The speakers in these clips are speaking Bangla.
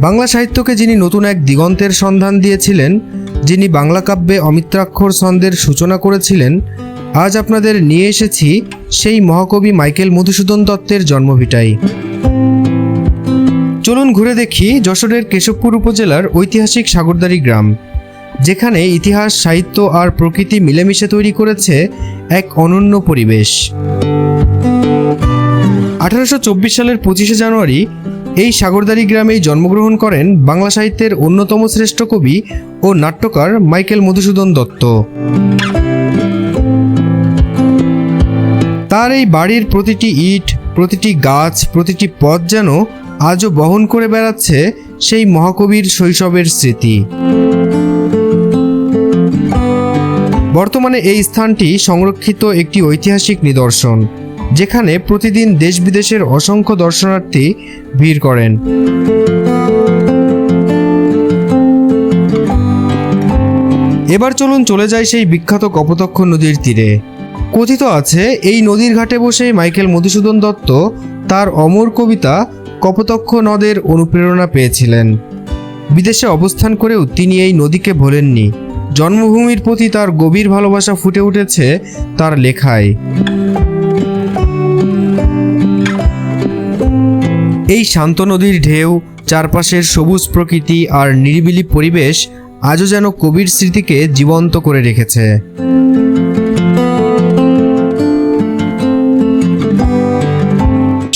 বাংলা সাহিত্যকে যিনি নতুন এক দিগন্তের সন্ধান দিয়েছিলেন, যিনি বাংলা কাব্যে অমিত্রাক্ষর ছন্দের সূচনা করেছিলেন, আজ আপনাদের নিয়ে এসেছি সেই মহাকবি মাইকেল মধুসূদন দত্তের জন্মভিটায়। চলুন ঘুরে দেখি যশোরের কেশবপুর উপজেলার ঐতিহাসিক সাগরদাড়ি গ্রাম, যেখানে ইতিহাস, সাহিত্য আর প্রকৃতি মিলেমিশে তৈরি করেছে এক অনন্য পরিবেশ। 1824 সালের 25শে জানুয়ারি এই সাগরদাড়ি গ্রামেই জন্মগ্রহণ করেন বাংলা সাহিত্যের অন্যতম শ্রেষ্ঠ কবি ও নাট্যকার মাইকেল মধুসূদন দত্ত। তার এই বাড়ির প্রতিটি ইট, প্রতিটি গাছ, প্রতিটি পথ যেন আজও বহন করে বেড়াচ্ছে সেই মহাকবির শৈশবের স্মৃতি। বর্তমানে এই স্থানটি সংরক্ষিত একটি ঐতিহাসিক নিদর্শন, যেখানে প্রতিদিন দেশ বিদেশের অসংখ্য দর্শনার্থী ভিড় করেন। এবার চলুন চলে যাই সেই বিখ্যাত কপোতক্ষ নদীর তীরে। কথিত আছে এই নদীর ঘাটে বসেই মাইকেল মধুসূদন দত্ত তার অমর কবিতা কপোতক্ষ নদের অনুপ্রেরণা পেয়েছিলেন। বিদেশে অবস্থান করেও তিনি এই নদীকে ভোলেননি। জন্মভূমির প্রতি তার গভীর ভালোবাসা ফুটে উঠেছে তার লেখায়। এই শান্ত নদীর ঢেউ, চারপাশের সবুজ প্রকৃতি আর নিরিবিলি পরিবেশ আজও যেন কবির স্মৃতিকে জীবন্ত করে রেখেছে।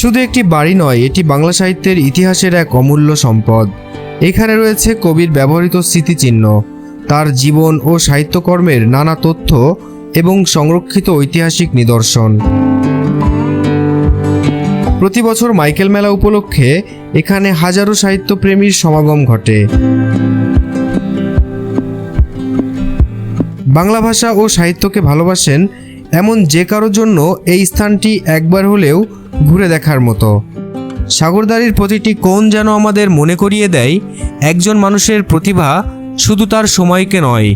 শুধু একটি বাড়ি নয়, এটি বাংলা সাহিত্যের ইতিহাসের এক অমূল্য সম্পদ। এখানে রয়েছে কবির ব্যবহৃত স্মৃতিচিহ্ন, তার জীবন ও সাহিত্যকর্মের নানা তথ্য এবং সংরক্ষিত ঐতিহাসিক নিদর্শন। প্রতি বছর মাইকেল মেলা উপলক্ষে এখানে হাজারো সাহিত্যপ্রেমীর সমাগম ঘটে। বাংলা ভাষা ও সাহিত্যকে ভালোবাসেন এমন যে কারোর জন্য এই স্থানটি একবার হলেও ঘুরে দেখার মতো। সাগরদাড়ির প্রতিটি কোণ যেন আমাদের মনে করিয়ে দেয় একজন মানুষের প্রতিভা শুধু তার সময়কে নয়,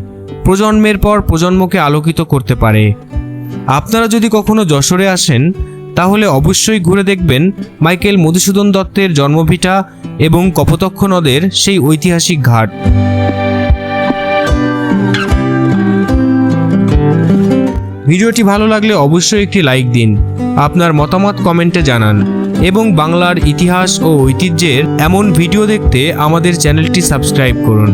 প্রজন্মের পর প্রজন্মকে আলোকিত করতে পারে। আপনারা যদি কখনো যশোরে আসেন, তাহলে অবশ্যই ঘুরে দেখবেন মাইকেল মধুসূদন দত্তের জন্মভিটা এবং কপোতক্ষ নদের সেই ঐতিহাসিক ঘাট। ভিডিওটি ভালো লাগলে অবশ্যই একটি লাইক দিন, আপনার মতামত কমেন্টে জানান এবং বাংলার ইতিহাস ও ঐতিহ্যের এমন ভিডিও দেখতে আমাদের চ্যানেলটি সাবস্ক্রাইব করুন।